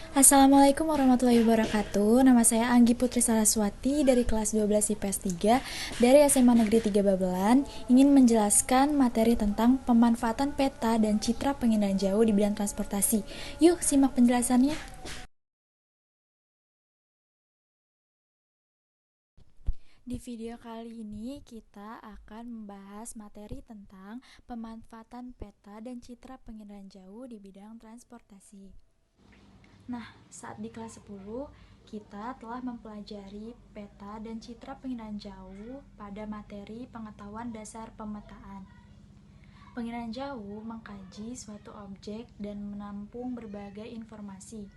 Assalamualaikum warahmatullahi wabarakatuh. Nama saya Anggi Putri Saraswati dari kelas 12 IPS 3 dari SMA Negeri 3 Babelan, ingin menjelaskan materi tentang pemanfaatan peta dan citra penginderaan jauh di bidang transportasi. Yuk, simak penjelasannya. Di video kali ini kita akan membahas materi tentang pemanfaatan peta dan citra penginderaan jauh di bidang transportasi. Nah, saat di kelas 10, kita telah mempelajari peta dan citra penginderaan jauh pada materi pengetahuan dasar pemetaan. Penginderaan jauh mengkaji suatu objek dan menampung berbagai informasi,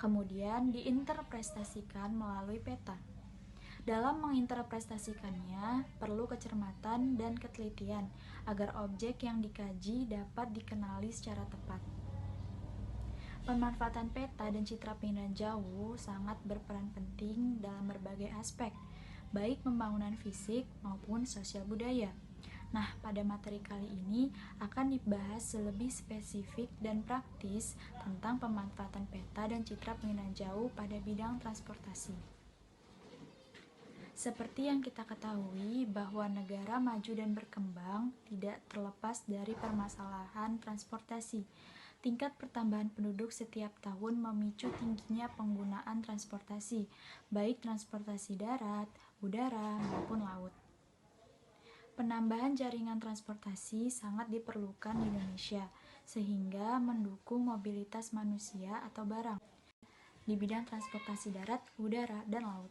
kemudian diinterpretasikan melalui peta. Dalam menginterpretasikannya, perlu kecermatan dan ketelitian agar objek yang dikaji dapat dikenali secara tepat. Pemanfaatan peta dan citra penginderaan jauh sangat berperan penting dalam berbagai aspek, baik pembangunan fisik maupun sosial budaya. Nah, pada materi kali ini akan dibahas lebih spesifik dan praktis tentang pemanfaatan peta dan citra penginderaan jauh pada bidang transportasi. Seperti yang kita ketahui bahwa negara maju dan berkembang tidak terlepas dari permasalahan transportasi. Tingkat pertambahan penduduk setiap tahun memicu tingginya penggunaan transportasi, baik transportasi darat, udara, maupun laut. Penambahan jaringan transportasi sangat diperlukan di Indonesia, sehingga mendukung mobilitas manusia atau barang di bidang transportasi darat, udara, dan laut.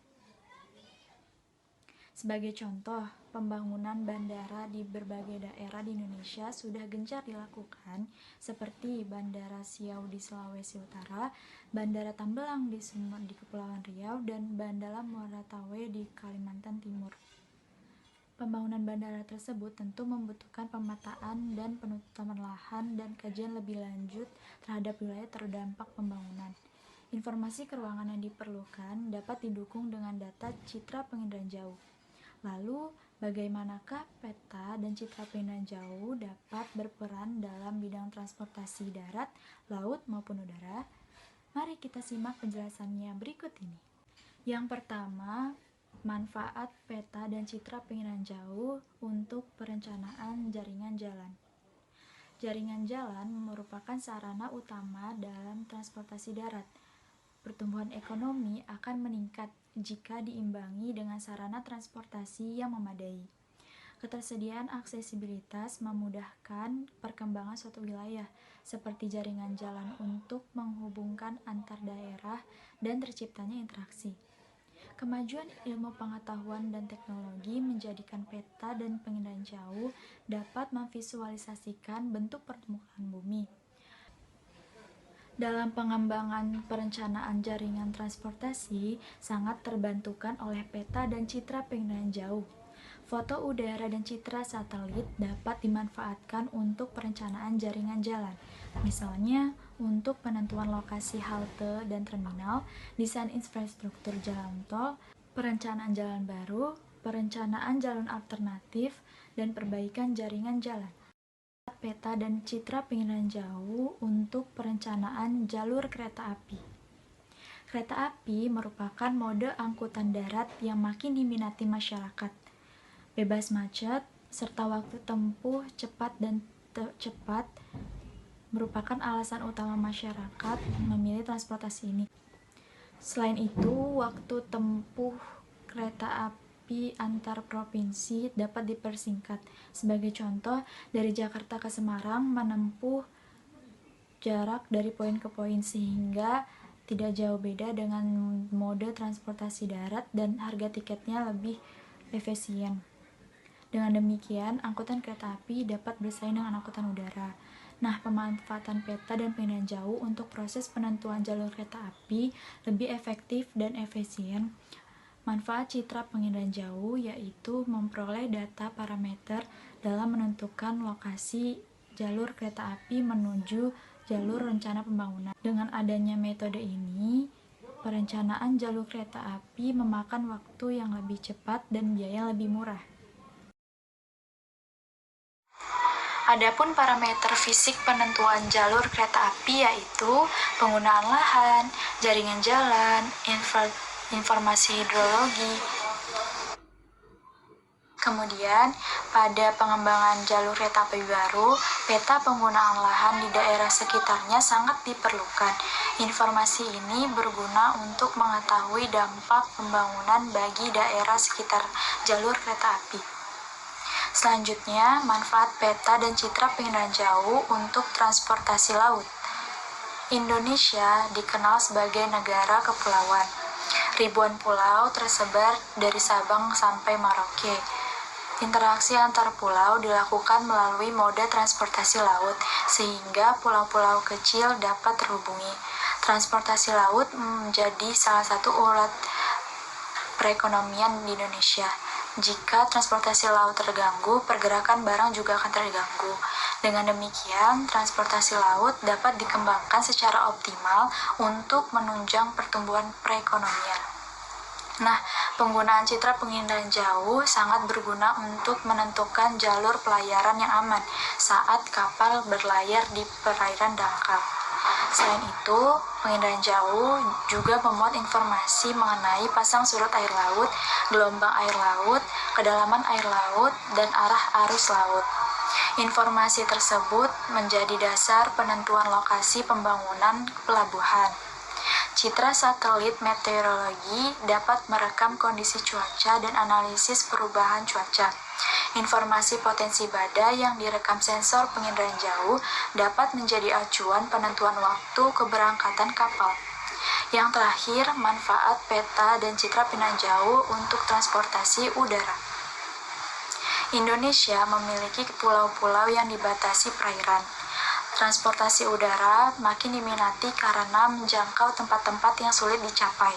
Sebagai contoh, pembangunan bandara di berbagai daerah di Indonesia sudah gencar dilakukan, seperti Bandara Siau di Sulawesi Utara, Bandara Tambelang di Kepulauan Riau, dan Bandara Muara Tawe di Kalimantan Timur. Pembangunan bandara tersebut tentu membutuhkan pemetaan dan penutupan lahan dan kajian lebih lanjut terhadap wilayah terdampak pembangunan. Informasi keuangan yang diperlukan dapat didukung dengan data citra penginderaan jauh. Lalu, bagaimanakah peta dan citra penginderaan jauh dapat berperan dalam bidang transportasi darat, laut, maupun udara? Mari kita simak penjelasannya berikut ini. Yang pertama, manfaat peta dan citra penginderaan jauh untuk perencanaan jaringan jalan. Jaringan jalan merupakan sarana utama dalam transportasi darat. Pertumbuhan ekonomi akan meningkat jika diimbangi dengan sarana transportasi yang memadai. Ketersediaan aksesibilitas memudahkan perkembangan suatu wilayah, seperti jaringan jalan untuk menghubungkan antar daerah dan terciptanya interaksi. Kemajuan ilmu pengetahuan dan teknologi menjadikan peta dan penginderaan jauh dapat memvisualisasikan bentuk permukaan bumi. Dalam pengembangan perencanaan jaringan transportasi sangat terbantukan oleh peta dan citra penginderaan jauh. Foto udara dan citra satelit dapat dimanfaatkan untuk perencanaan jaringan jalan, misalnya untuk penentuan lokasi halte dan terminal, desain infrastruktur jalan tol, perencanaan jalan baru, perencanaan jalan alternatif, dan perbaikan jaringan jalan. Peta dan citra penginderaan jauh untuk perencanaan jalur kereta api. Kereta api merupakan mode angkutan darat yang makin diminati masyarakat. Bebas macet, serta waktu tempuh cepat merupakan alasan utama masyarakat memilih transportasi ini. Selain itu, waktu tempuh kereta api antar provinsi dapat dipersingkat. Sebagai contoh, dari Jakarta ke Semarang menempuh jarak dari poin ke poin, sehingga tidak jauh beda dengan mode transportasi darat dan harga tiketnya lebih efisien. Dengan demikian, angkutan kereta api dapat bersaing dengan angkutan udara. Nah, pemanfaatan peta dan penginderaan jauh untuk proses penentuan jalur kereta api lebih efektif dan efisien. Manfaat citra penginderaan jauh yaitu memperoleh data parameter dalam menentukan lokasi jalur kereta api menuju jalur rencana pembangunan. Dengan adanya metode ini, perencanaan jalur kereta api memakan waktu yang lebih cepat dan biaya lebih murah. Adapun parameter fisik penentuan jalur kereta api yaitu penggunaan lahan, jaringan jalan, informasi hidrologi. Kemudian, pada pengembangan jalur kereta api baru, peta penggunaan lahan di daerah sekitarnya sangat diperlukan. Informasi ini berguna untuk mengetahui dampak pembangunan bagi daerah sekitar jalur kereta api. Selanjutnya, manfaat peta dan citra penginderaan jauh untuk transportasi laut. Indonesia dikenal sebagai negara kepulauan. Ribuan pulau tersebar dari Sabang sampai Merauke. Interaksi antar pulau dilakukan melalui moda transportasi laut, sehingga pulau-pulau kecil dapat terhubungi. Transportasi laut menjadi salah satu urat perekonomian di Indonesia. Jika transportasi laut terganggu, pergerakan barang juga akan terganggu. Dengan demikian, transportasi laut dapat dikembangkan secara optimal untuk menunjang pertumbuhan perekonomian. Nah, penggunaan citra penginderaan jauh sangat berguna untuk menentukan jalur pelayaran yang aman saat kapal berlayar di perairan dangkal. Selain itu, penginderaan jauh juga memuat informasi mengenai pasang surut air laut, gelombang air laut, kedalaman air laut, dan arah arus laut. Informasi tersebut menjadi dasar penentuan lokasi pembangunan pelabuhan. Citra satelit meteorologi dapat merekam kondisi cuaca dan analisis perubahan cuaca. Informasi potensi badai yang direkam sensor penginderaan jauh dapat menjadi acuan penentuan waktu keberangkatan kapal. Yang terakhir, manfaat peta dan citra penginderaan jauh untuk transportasi udara. Indonesia memiliki pulau-pulau yang dibatasi perairan. Transportasi udara makin diminati karena menjangkau tempat-tempat yang sulit dicapai.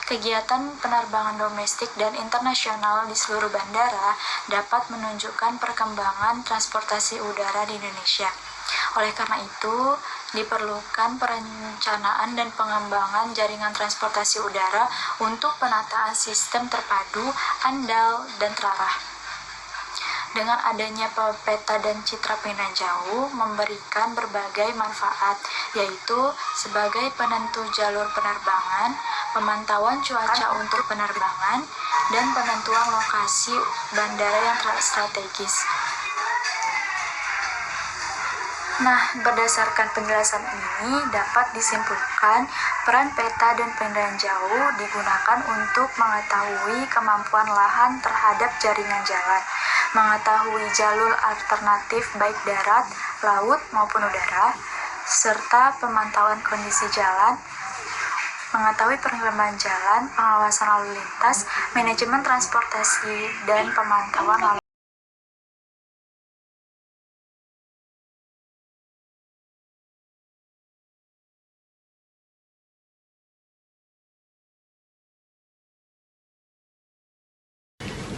Kegiatan penerbangan domestik dan internasional di seluruh bandara dapat menunjukkan perkembangan transportasi udara di Indonesia. Oleh karena itu, diperlukan perencanaan dan pengembangan jaringan transportasi udara untuk penataan sistem terpadu, andal, dan terarah. Dengan adanya peta dan citra penginderaan jauh memberikan berbagai manfaat, yaitu sebagai penentu jalur penerbangan, pemantauan cuaca untuk penerbangan, dan penentuan lokasi bandara yang strategis. Nah, berdasarkan penjelasan ini dapat disimpulkan peran peta dan penginderaan jauh digunakan untuk mengetahui kemampuan lahan terhadap jaringan jalan, mengetahui jalur alternatif baik darat, laut, maupun udara, serta pemantauan kondisi jalan, mengetahui perkembangan jalan, pengawasan lalu lintas, manajemen transportasi, dan pemantauan lalu.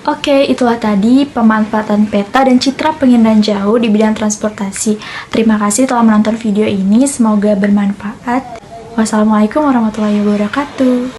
Oke, itulah tadi pemanfaatan peta dan citra penginderaan jauh di bidang transportasi. Terima kasih telah menonton video ini, semoga bermanfaat. Wassalamualaikum warahmatullahi wabarakatuh.